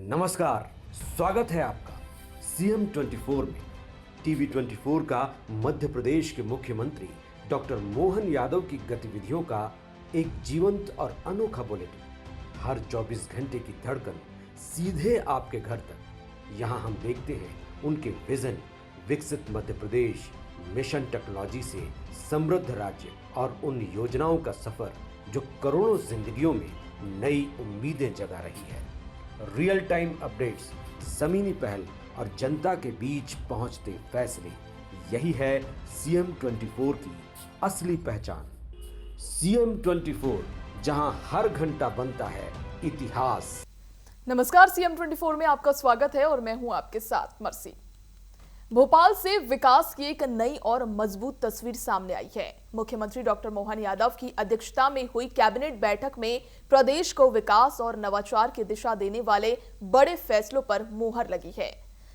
नमस्कार, स्वागत है आपका सीएम 24 में। टीवी 24 का मध्य प्रदेश के मुख्यमंत्री डॉक्टर मोहन यादव की गतिविधियों का एक जीवंत और अनोखा बुलेटिन। हर 24 घंटे की धड़कन सीधे आपके घर तक। यहाँ हम देखते हैं उनके विजन, विकसित मध्य प्रदेश, मिशन टेक्नोलॉजी से समृद्ध राज्य और उन योजनाओं का सफर जो करोड़ों जिंदगियों में नई उम्मीदें जगा रही है। रियल टाइम अपडेट्स, जमीनी पहल और जनता के बीच पहुंचते फैसले, यही है सीएम 24 की असली पहचान। सीएम 24, जहां हर घंटा बनता है इतिहास। नमस्कार, सीएम 24 में आपका स्वागत है और मैं हूं आपके साथ मर्सी। भोपाल से विकास की एक नई और मजबूत तस्वीर सामने आई है। मुख्यमंत्री डॉक्टर मोहन यादव की अध्यक्षता में हुई कैबिनेट बैठक में प्रदेश को विकास और नवाचार की दिशा देने वाले बड़े फैसलों पर मुहर लगी है।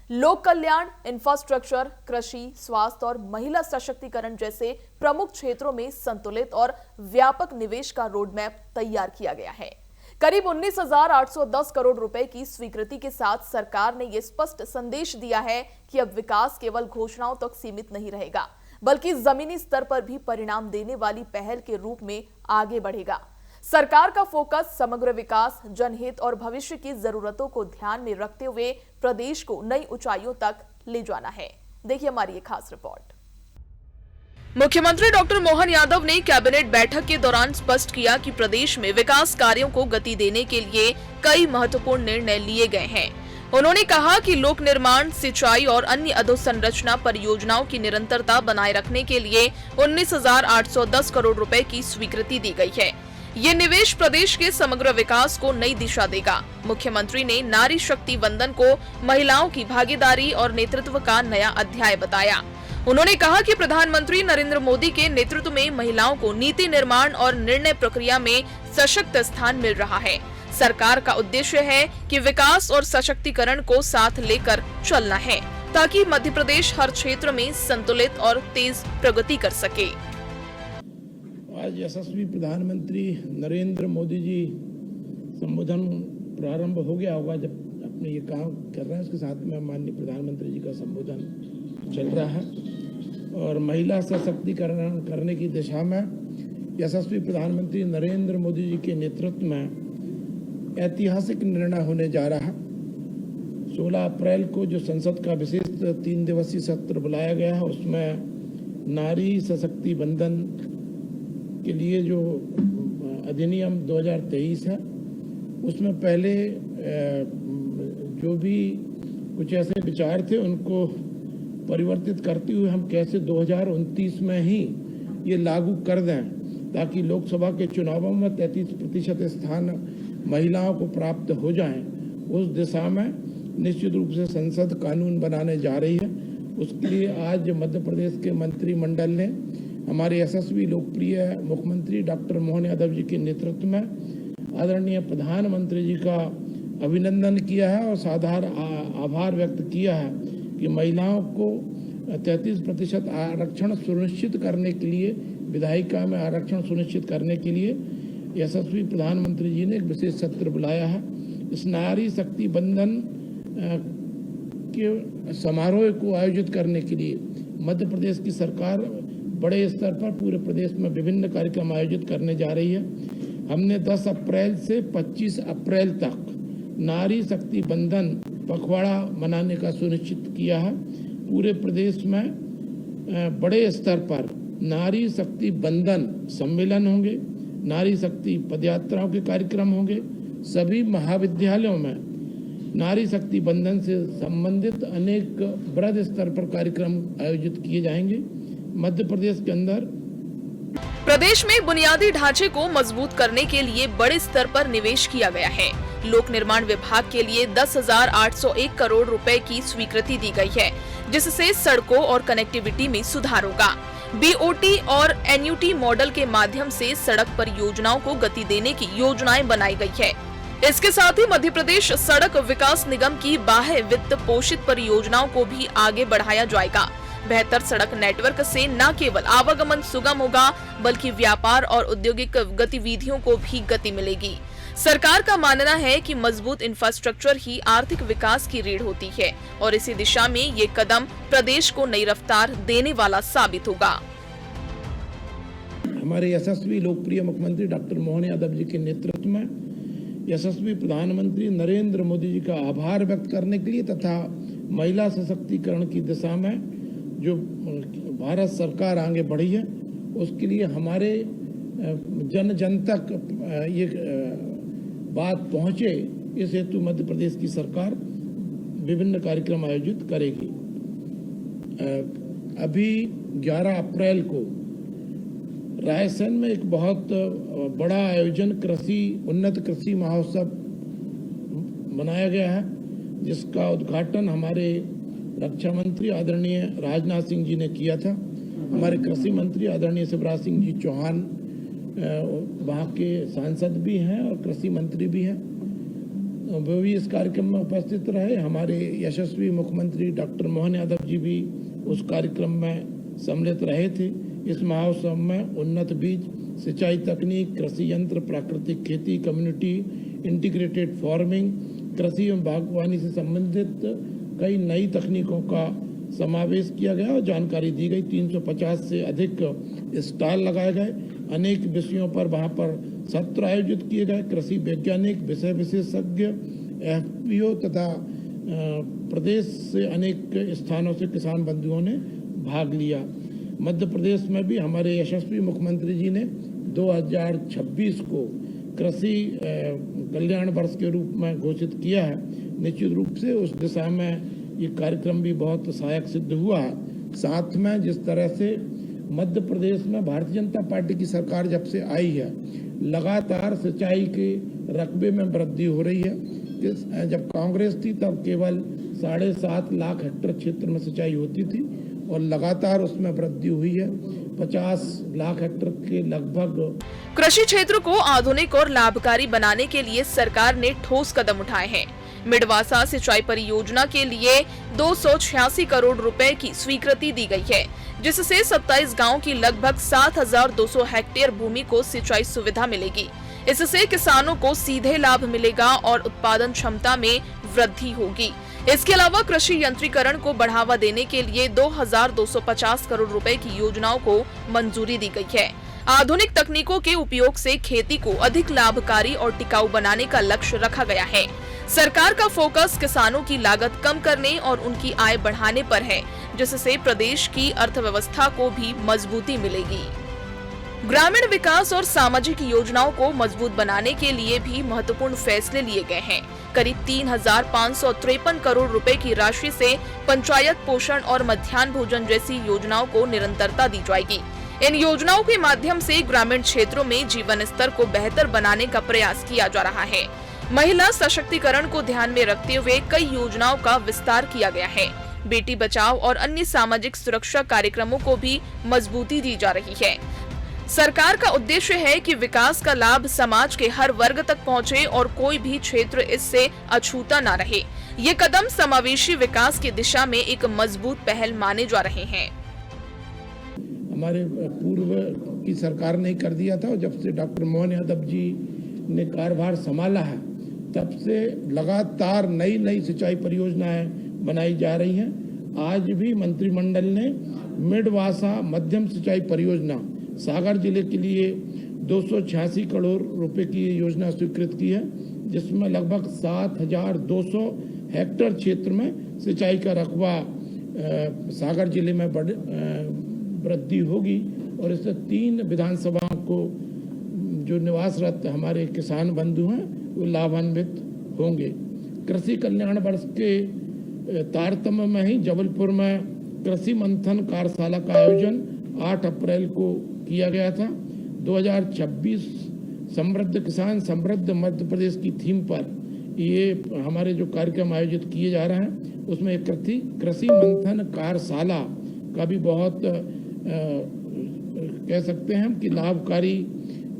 लोक कल्याण, इंफ्रास्ट्रक्चर, कृषि, स्वास्थ्य और महिला सशक्तिकरण जैसे प्रमुख क्षेत्रों में संतुलित और व्यापक निवेश का रोडमैप तैयार किया गया है। करीब 19,810 करोड़ रुपए की स्वीकृति के साथ सरकार ने यह स्पष्ट संदेश दिया है कि अब विकास केवल घोषणाओं तक सीमित नहीं रहेगा, बल्कि जमीनी स्तर पर भी परिणाम देने वाली पहल के रूप में आगे बढ़ेगा। सरकार का फोकस समग्र विकास, जनहित और भविष्य की जरूरतों को ध्यान में रखते हुए प्रदेश को नई ऊंचाइयों तक ले जाना है। देखिए हमारी ये खास रिपोर्ट। मुख्यमंत्री डॉक्टर मोहन यादव ने कैबिनेट बैठक के दौरान स्पष्ट किया कि प्रदेश में विकास कार्यों को गति देने के लिए कई महत्वपूर्ण निर्णय लिए गए हैं। उन्होंने कहा कि लोक निर्माण, सिंचाई और अन्य अधोसंरचना परियोजनाओं की निरंतरता बनाए रखने के लिए 19,810 करोड़ रुपए की स्वीकृति दी गई है। ये निवेश प्रदेश के समग्र विकास को नई दिशा देगा। मुख्यमंत्री ने नारी शक्ति वंदन को महिलाओं की भागीदारी और नेतृत्व का नया अध्याय बताया। उन्होंने कहा कि प्रधानमंत्री नरेंद्र मोदी के नेतृत्व में महिलाओं को नीति निर्माण और निर्णय प्रक्रिया में सशक्त स्थान मिल रहा है। सरकार का उद्देश्य है कि विकास और सशक्तिकरण को साथ लेकर चलना है, ताकि मध्य प्रदेश हर क्षेत्र में संतुलित और तेज प्रगति कर सके। आज यशस्वी प्रधानमंत्री नरेंद्र मोदी जी संबोधन प्रारंभ हो गया होगा, जब अपने ये काम कर रहे हैं उसके साथ में माननीय प्रधानमंत्री जी का संबोधन चल रहा है और महिला सशक्तिकरण करने की दिशा में यशस्वी प्रधानमंत्री नरेंद्र मोदी जी के नेतृत्व में ऐतिहासिक निर्णय होने जा रहा है। 16 अप्रैल को जो संसद का विशेष 3 दिवसीय सत्र बुलाया गया है, उसमें नारी सशक्ति बंधन के लिए जो अधिनियम 2023 है, उसमें पहले जो भी कुछ ऐसे विचार थे उनको परिवर्तित करते हुए हम कैसे 2029 में ही ये लागू कर दें, ताकि लोकसभा के चुनावों में 33% स्थान महिलाओं को प्राप्त हो जाएं। उस दिशा में निश्चित रूप से संसद कानून बनाने जा रही है। उसके लिए आज मध्य प्रदेश के मंत्रिमंडल ने हमारे यशस्वी लोकप्रिय मुख्यमंत्री डॉक्टर मोहन यादव जी के नेतृत्व में आदरणीय प्रधानमंत्री जी का अभिनंदन किया है और साधार आभार व्यक्त किया है कि महिलाओं को 33% आरक्षण सुनिश्चित करने के लिए, विधायिका में आरक्षण सुनिश्चित करने के लिए यशस्वी प्रधानमंत्री जी ने एक विशेष सत्र बुलाया है। इस नारी शक्ति बंधन के समारोह को आयोजित करने के लिए मध्य प्रदेश की सरकार बड़े स्तर पर पूरे प्रदेश में विभिन्न कार्यक्रम आयोजित करने जा रही है। हमने 10 अप्रैल से 25 अप्रैल तक नारी शक्ति बंधन पखवाड़ा मनाने का सुनिश्चित किया है। पूरे प्रदेश में बड़े स्तर पर नारी शक्ति बंधन सम्मेलन होंगे, नारी शक्ति पदयात्राओं के कार्यक्रम होंगे। सभी महाविद्यालयों में नारी शक्ति बंधन से संबंधित अनेक बृहद स्तर पर कार्यक्रम आयोजित किए जाएंगे। मध्य प्रदेश के अंदर प्रदेश में बुनियादी ढांचे को मजबूत करने के लिए बड़े स्तर पर निवेश किया गया है। लोक निर्माण विभाग के लिए 10,801 करोड़ रुपए की स्वीकृति दी गई है, जिससे सड़कों और कनेक्टिविटी में सुधार होगा। बीओटी और एनयूटी मॉडल के माध्यम से सड़क परियोजनाओं को गति देने की योजनाएं बनाई गई है। इसके साथ ही मध्य प्रदेश सड़क विकास निगम की बाह्य वित्त पोषित परियोजनाओं को भी आगे बढ़ाया जाएगा। बेहतर सड़क नेटवर्क से न केवल आवागमन सुगम होगा, बल्कि व्यापार और औद्योगिक गतिविधियों को भी गति मिलेगी। सरकार का मानना है कि मजबूत इंफ्रास्ट्रक्चर ही आर्थिक विकास की रीढ़ होती है और इसी दिशा में ये कदम प्रदेश को नई रफ्तार देने वाला साबित होगा। हमारे यशस्वी लोकप्रिय मुख्यमंत्री डॉक्टर मोहन यादव जी के नेतृत्व में यशस्वी प्रधानमंत्री नरेंद्र मोदी जी का आभार व्यक्त करने के लिए तथा महिला सशक्तिकरण की दिशा में जो भारत सरकार आगे बढ़ी है उसके लिए हमारे जन जन तक ये बात पहुंचे, इस हेतु मध्य प्रदेश की सरकार विभिन्न कार्यक्रम आयोजित करेगी। अभी 11 अप्रैल को रायसेन में एक बहुत बड़ा आयोजन उन्नत कृषि महोत्सव मनाया गया है, जिसका उद्घाटन हमारे रक्षा मंत्री आदरणीय राजनाथ सिंह जी ने किया था। हमारे कृषि मंत्री आदरणीय शिवराज सिंह जी चौहान वहाँ के सांसद भी हैं और कृषि मंत्री भी हैं, वो भी इस कार्यक्रम में उपस्थित रहे। हमारे यशस्वी मुख्यमंत्री डॉक्टर मोहन यादव जी भी उस कार्यक्रम में सम्मिलित रहे थे। इस महोत्सव में उन्नत बीज, सिंचाई तकनीक, कृषि यंत्र, प्राकृतिक खेती, कम्युनिटी इंटीग्रेटेड फार्मिंग, कृषि एवं बागवानी से संबंधित कई नई तकनीकों का समावेश किया गया और जानकारी दी गई। 350 से अधिक स्टॉल लगाए गए, अनेक विषयों पर वहाँ पर सत्र आयोजित किए गए। कृषि वैज्ञानिक, विषय विशेषज्ञ, FPO तथा प्रदेश से अनेक स्थानों से किसान बंधुओं ने भाग लिया। मध्य प्रदेश में भी हमारे यशस्वी मुख्यमंत्री जी ने 2026 को कृषि कल्याण वर्ष के रूप में घोषित किया है। निश्चित रूप से उस दिशा में ये कार्यक्रम भी बहुत सहायक सिद्ध हुआ है। साथ में जिस तरह से मध्य प्रदेश में भारतीय जनता पार्टी की सरकार जब से आई है, लगातार सिंचाई के रकबे में वृद्धि हो रही है। जब कांग्रेस थी तब केवल 7.5 लाख हेक्टेयर क्षेत्र में सिंचाई होती थी और लगातार उसमें वृद्धि हुई है। 50 लाख हेक्टेयर के लगभग। कृषि क्षेत्र को आधुनिक और लाभकारी बनाने के लिए सरकार ने ठोस कदम उठाए हैं। मिडवासा सिंचाई परियोजना के लिए 286 करोड़ रुपए की स्वीकृति दी गई है, जिससे 27 गांव की लगभग 7,200 हेक्टेयर भूमि को सिंचाई सुविधा मिलेगी। इससे किसानों को सीधे लाभ मिलेगा और उत्पादन क्षमता में वृद्धि होगी। इसके अलावा कृषि यंत्रीकरण को बढ़ावा देने के लिए 2,250 करोड़ रुपए की योजनाओं को मंजूरी दी गई है। आधुनिक तकनीकों के उपयोग से खेती को अधिक लाभकारी और टिकाऊ बनाने का लक्ष्य रखा गया है। सरकार का फोकस किसानों की लागत कम करने और उनकी आय बढ़ाने पर है, जिससे प्रदेश की अर्थव्यवस्था को भी मजबूती मिलेगी। ग्रामीण विकास और सामाजिक योजनाओं को मजबूत बनाने के लिए भी महत्वपूर्ण फैसले लिए गए हैं। करीब 3,553 करोड़ रुपए की राशि से पंचायत पोषण और मध्याह्न भोजन जैसी योजनाओं को निरंतरता दी जाएगी। इन योजनाओं के माध्यम से ग्रामीण क्षेत्रों में जीवन स्तर को बेहतर बनाने का प्रयास किया जा रहा है। महिला सशक्तिकरण को ध्यान में रखते हुए कई योजनाओं का विस्तार किया गया है। बेटी बचाओ और अन्य सामाजिक सुरक्षा कार्यक्रमों को भी मजबूती दी जा रही है। सरकार का उद्देश्य है कि विकास का लाभ समाज के हर वर्ग तक पहुंचे और कोई भी क्षेत्र इससे अछूता न रहे। ये कदम समावेशी विकास की दिशा में एक मजबूत पहल माने जा रहे हैं। हमारे पूर्व की सरकार ने कर दिया था और जब से डॉक्टर मोहन यादव जी ने कार्यभार संभाला है तब से लगातार नई सिंचाई परियोजनाएं बनाई जा रही हैं। आज भी मंत्रिमंडल ने मिडवासा मध्यम सिंचाई परियोजना सागर जिले के लिए 286 करोड़ रुपए की योजना स्वीकृत की है, जिसमें लगभग 7,200 हेक्टेयर क्षेत्र में सिंचाई का रकबा सागर जिले में वृद्धि होगी और इससे 3 विधानसभाओं को जो निवासरत हमारे किसान बंधु हैं वो लाभान्वित होंगे। कृषि कल्याण वर्ष के तारतम्य में ही जबलपुर में कृषि मंथन कार्यशाला का आयोजन 8 अप्रैल को किया गया था। 2026 समृद्ध किसान समृद्ध मध्य प्रदेश की थीम पर ये हमारे जो कार्यक्रम आयोजित किए जा रहे हैं उसमें एक कृषि मंथन कार्यशाला का भी बहुत कह सकते हैं कि लाभकारी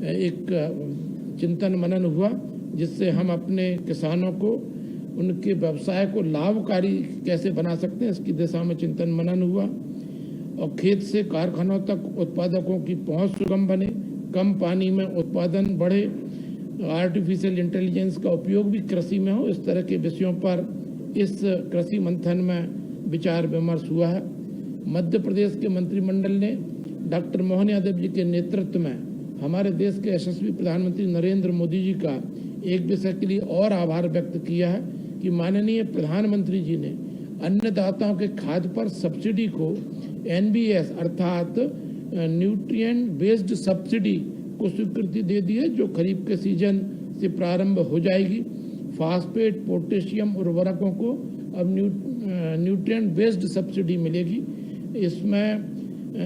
एक चिंतन मनन हुआ, जिससे हम अपने किसानों को उनके व्यवसाय को लाभकारी कैसे बना सकते हैं इसकी दिशा में चिंतन मनन हुआ और खेत से कारखानों तक उत्पादकों की पहुंच सुगम बने, कम पानी में उत्पादन बढ़े, आर्टिफिशियल इंटेलिजेंस का उपयोग भी कृषि में हो, इस तरह के विषयों पर इस कृषि मंथन में विचार विमर्श हुआ है। मध्य प्रदेश के मंत्रिमंडल ने डॉक्टर मोहन यादव जी के नेतृत्व में हमारे देश के यशस्वी प्रधानमंत्री नरेंद्र मोदी जी का एक विषय के लिए और आभार व्यक्त किया है कि माननीय प्रधानमंत्री जी ने अन्नदाताओं के खाद्य पर सब्सिडी को NBS अर्थात न्यूट्रिएंट बेस्ड सब्सिडी को स्वीकृति दे दी है, जो खरीफ के सीजन से प्रारंभ हो जाएगी। फास्फेट, पोटेशियम उर्वरकों को अब न्यूट्रिएंट बेस्ड सब्सिडी मिलेगी। इसमें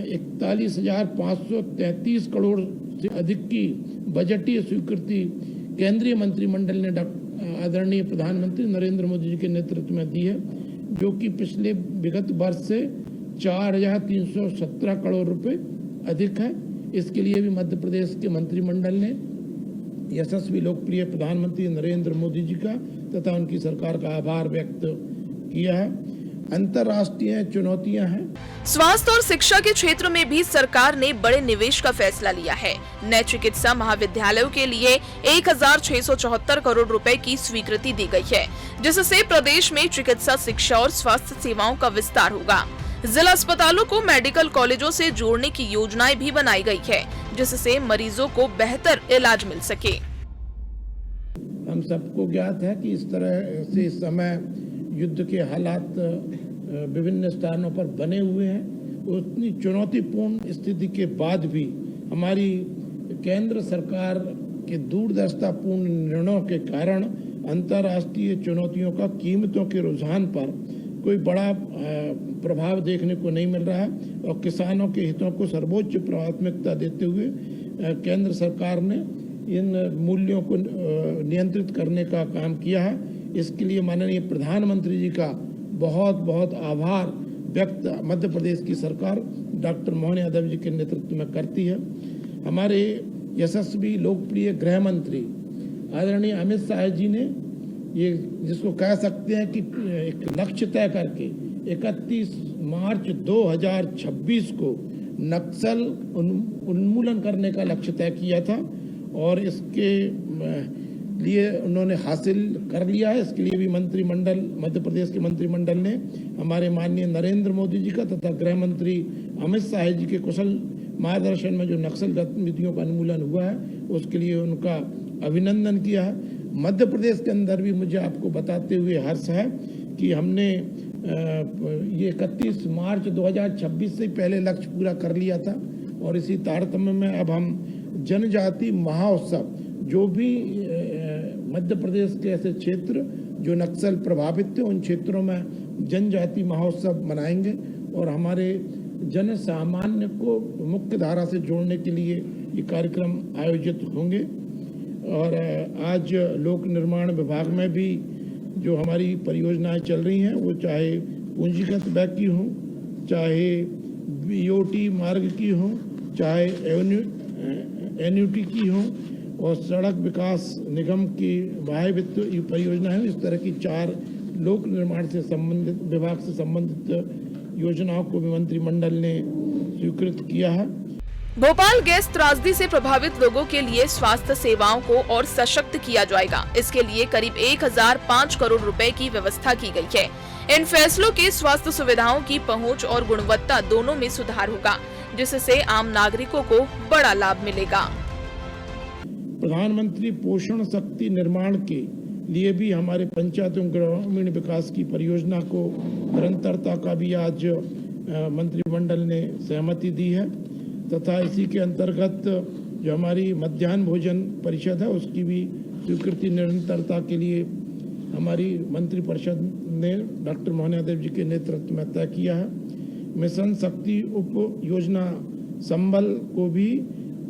41,533 करोड़ से अधिक की बजटीय स्वीकृति केंद्रीय मंत्रिमंडल ने आदरणीय प्रधानमंत्री नरेंद्र मोदी जी के नेतृत्व में दी है, जो कि पिछले विगत वर्ष से 4,317 करोड़ रुपए अधिक है। इसके लिए भी मध्य प्रदेश के मंत्रिमंडल ने यशस्वी लोकप्रिय प्रधानमंत्री नरेंद्र मोदी जी का तथा उनकी सरकार का आभार व्यक्त किया है। अंतर्राष्ट्रीय चुनौतियां हैं। स्वास्थ्य और शिक्षा के क्षेत्र में भी सरकार ने बड़े निवेश का फैसला लिया है। नए चिकित्सा महाविद्यालयों के लिए 1,674 करोड़ रुपए की स्वीकृति दी गई है, जिससे प्रदेश में चिकित्सा शिक्षा और स्वास्थ्य सेवाओं का विस्तार होगा। जिला अस्पतालों को मेडिकल कॉलेजों से जोड़ने की योजनाएं भी बनाई गई है, जिससे मरीजों को बेहतर इलाज मिल सके। हम सबको ज्ञात है कि इस तरह से इस समय युद्ध के हालात विभिन्न स्थानों पर बने हुए हैं। उतनी चुनौतीपूर्ण स्थिति के बाद भी हमारी केंद्र सरकार के दूरदर्शितापूर्ण निर्णयों के कारण अंतर्राष्ट्रीय चुनौतियों का कीमतों के रुझान पर कोई बड़ा प्रभाव देखने को नहीं मिल रहा है और किसानों के हितों को सर्वोच्च प्राथमिकता देते हुए केंद्र सरकार ने इन मूल्यों को नियंत्रित करने का काम किया है। इसके लिए माननीय प्रधानमंत्री जी का बहुत बहुत आभार व्यक्त मध्य प्रदेश की सरकार डॉक्टर मोहन यादव जी के नेतृत्व में करती है। हमारे यशस्वी लोकप्रिय गृह मंत्री आदरणीय अमित शाह जी ने ये जिसको कह सकते हैं कि एक लक्ष्य तय करके 31 मार्च 2026 को नक्सल उन्मूलन करने का लक्ष्य तय किया था और इसके लिए उन्होंने हासिल कर लिया है। इसके लिए भी मंत्रिमंडल मध्य प्रदेश के मंत्रिमंडल ने हमारे माननीय नरेंद्र मोदी जी का तथा गृह मंत्री अमित शाह जी के कुशल मार्गदर्शन में जो नक्सल गतिविधियों का उन्मूलन हुआ है उसके लिए उनका अभिनंदन किया है। मध्य प्रदेश के अंदर भी मुझे आपको बताते हुए हर्ष है कि हमने ये 31 मार्च 2026 से पहले लक्ष्य पूरा कर लिया था और इसी तारतम्य में अब हम जनजाति महोत्सव जो भी मध्य प्रदेश के ऐसे क्षेत्र जो नक्सल प्रभावित थे उन क्षेत्रों में जनजाति महोत्सव मनाएंगे और हमारे जन सामान्य को मुख्य धारा से जोड़ने के लिए ये कार्यक्रम आयोजित होंगे। और आज लोक निर्माण विभाग में भी जो हमारी परियोजनाएं चल रही हैं वो चाहे पूंजीगत व्यय की हो, चाहे BOT मार्ग की हो, चाहे एन्यूटी की हो और सड़क विकास निगम की बाह्य वित्त परियोजना है। इस तरह की 4 लोक निर्माण से संबंधित विभाग से संबंधित योजनाओं को भी मंत्रिमंडल ने स्वीकृत किया है। भोपाल गैस त्रासदी से प्रभावित लोगों के लिए स्वास्थ्य सेवाओं को और सशक्त किया जाएगा। इसके लिए करीब 1,005 करोड़ रुपए की व्यवस्था की गई है। इन फैसलों के स्वास्थ्य सुविधाओं की पहुंच और गुणवत्ता दोनों में सुधार होगा, जिससे आम नागरिकों को बड़ा लाभ मिलेगा। प्रधानमंत्री पोषण शक्ति निर्माण के लिए भी हमारे पंचायत एवं ग्रामीण विकास की परियोजना को निरंतरता का भी आज मंत्रिमंडल ने सहमति दी है तथा इसी के अंतर्गत जो हमारी मध्याह्न भोजन परिषद है उसकी भी स्वीकृति निरंतरता के लिए हमारी मंत्रिपरिषद ने डॉक्टर मोहन यादव जी के नेतृत्व में तय किया है। मिशन शक्ति उप योजना संबल को भी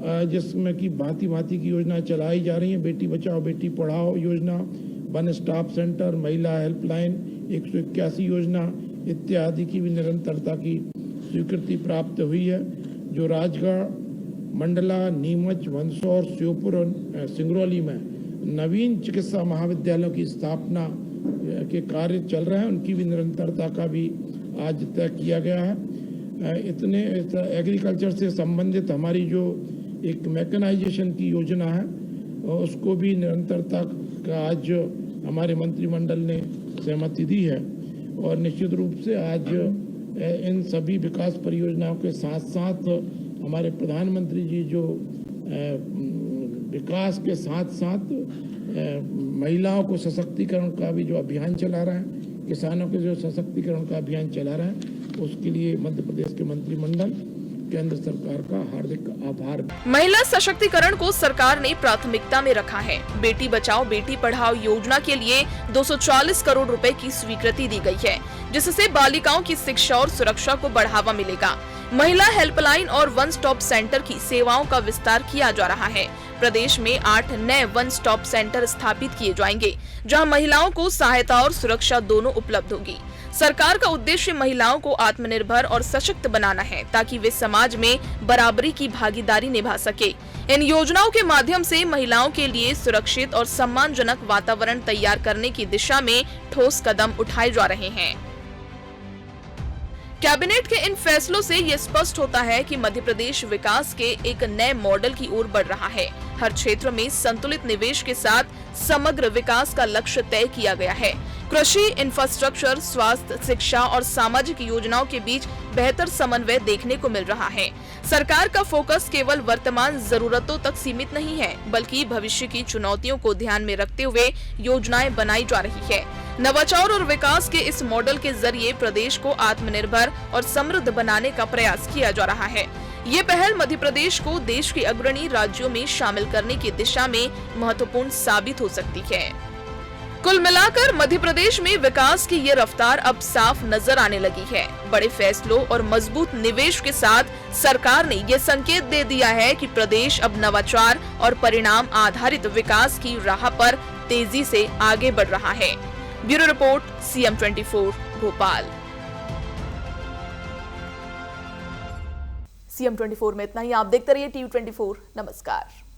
जिसमें कि भांति भांति की योजना चलाई जा रही हैं। बेटी बचाओ बेटी पढ़ाओ योजना, वन स्टॉप सेंटर, महिला हेल्पलाइन 181 योजना इत्यादि की भी निरंतरता की स्वीकृति प्राप्त हुई है। जो राजगढ़, मंडला, नीमच, मंदसौर, श्योपुर और सिंगरौली में नवीन चिकित्सा महाविद्यालयों की स्थापना के कार्य चल रहे हैं, उनकी भी निरंतरता का भी आज तय किया गया है। इतने एग्रीकल्चर से संबंधित हमारी जो एक मैकेनाइजेशन की योजना है उसको भी निरंतरता का आज हमारे मंत्रिमंडल ने सहमति दी है। और निश्चित रूप से आज इन सभी विकास परियोजनाओं के साथ साथ हमारे प्रधानमंत्री जी जो विकास के साथ साथ महिलाओं को सशक्तिकरण का भी जो अभियान चला रहा है, किसानों के जो सशक्तिकरण का अभियान चला रहा है, उसके लिए मध्य प्रदेश के मंत्रिमंडल केंद्र सरकार का हार्दिक आभार। महिला सशक्तिकरण को सरकार ने प्राथमिकता में रखा है। बेटी बचाओ बेटी पढ़ाओ योजना के लिए 240 करोड़ रुपए की स्वीकृति दी गई है, जिससे बालिकाओं की शिक्षा और सुरक्षा को बढ़ावा मिलेगा। महिला हेल्पलाइन और वन स्टॉप सेंटर की सेवाओं का विस्तार किया जा रहा है। प्रदेश में 8 नए वन स्टॉप सेंटर स्थापित किए जाएंगे, जहां महिलाओं को सहायता और सुरक्षा दोनों उपलब्ध होगी। सरकार का उद्देश्य महिलाओं को आत्मनिर्भर और सशक्त बनाना है, ताकि वे समाज में बराबरी की भागीदारी निभा सके। इन योजनाओं के माध्यम से महिलाओं के लिए सुरक्षित और सम्मानजनक वातावरण तैयार करने की दिशा में ठोस कदम उठाए जा रहे हैं। कैबिनेट के इन फैसलों से ये स्पष्ट होता है कि मध्य प्रदेश विकास के एक नए मॉडल की ओर बढ़ रहा है। हर क्षेत्र में संतुलित निवेश के साथ समग्र विकास का लक्ष्य तय किया गया है। कृषि, इंफ्रास्ट्रक्चर, स्वास्थ्य, शिक्षा और सामाजिक योजनाओं के बीच बेहतर समन्वय देखने को मिल रहा है। सरकार का फोकस केवल वर्तमान जरूरतों तक सीमित नहीं है, बल्कि भविष्य की चुनौतियों को ध्यान में रखते हुए योजनाएं बनाई जा रही है। नवाचार और विकास के इस मॉडल के जरिए प्रदेश को आत्मनिर्भर और समृद्ध बनाने का प्रयास किया जा रहा है। ये पहल मध्य प्रदेश को देश के अग्रणी राज्यों में शामिल करने की दिशा में महत्वपूर्ण साबित हो सकती है। कुल मिलाकर मध्य प्रदेश में विकास की ये रफ्तार अब साफ नजर आने लगी है। बड़े फैसलों और मजबूत निवेश के साथ सरकार ने ये संकेत दे दिया है कि प्रदेश अब नवाचार और परिणाम आधारित विकास की राह पर तेजी से आगे बढ़ रहा है। Bureau report, CM24 Bhopal. CM24 में इतना ही। आप देखते रहिए TV24। नमस्कार।